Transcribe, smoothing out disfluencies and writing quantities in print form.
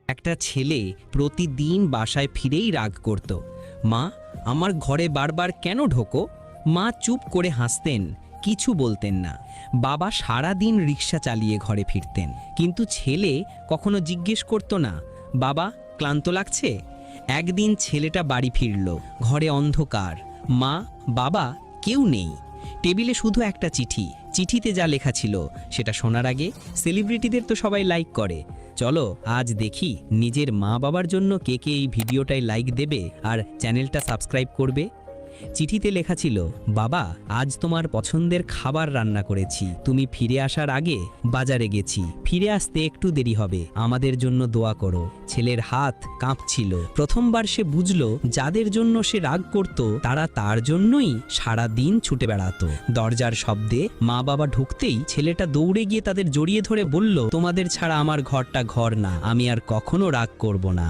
একটা ছেলে প্রতিদিন বাসায় ফিরেই রাগ করত। মা, আমার ঘরে বারবার কেন ঢোকো? মা চুপ করে হাসতেন, কিছু বলতেন না। বাবা সারা দিন রিক্সা চালিয়ে ঘরে ফিরতেন, কিন্তু ছেলে কখনো জিজ্ঞেস করতো না, বাবা ক্লান্ত লাগছে? একদিন ছেলেটা বাড়ি ফিরল, ঘরে অন্ধকার, মা বাবা কেউ নেই। টেবিলে শুধু একটা চিঠি। চিঠিতে যা লেখা ছিল সেটা শোনার আগে সেলিব্রিটিদের তো সবাই লাইক করে। চলো আজ দেখি নিজের মা বাবার জন্য কে কে এই ভিডিওটায় লাইক দেবে আর চ্যানেলটা সাবস্ক্রাইব করবে। চিঠিতে লেখা ছিল, বাবা আজ তোমার পছন্দের খাবার রান্না করেছি, তুমি ফিরে আসার আগে বাজারে গেছি, ফিরে আসতে একটু দেরি হবে, আমাদের জন্য দোয়া করো। ছেলের হাত কাঁপছিল। প্রথমবার সে বুঝলো যাদের জন্য সে রাগ করত তারা তার জন্যই সারা দিন ছুটে বেড়াতো। দরজার শব্দে মা বাবা ঢুকতেই ছেলেটা দৌড়ে গিয়ে তাদের জড়িয়ে ধরে বলল, তোমাদের ছাড়া আমার ঘরটা ঘর না, আমি আর কখনো রাগ করব না।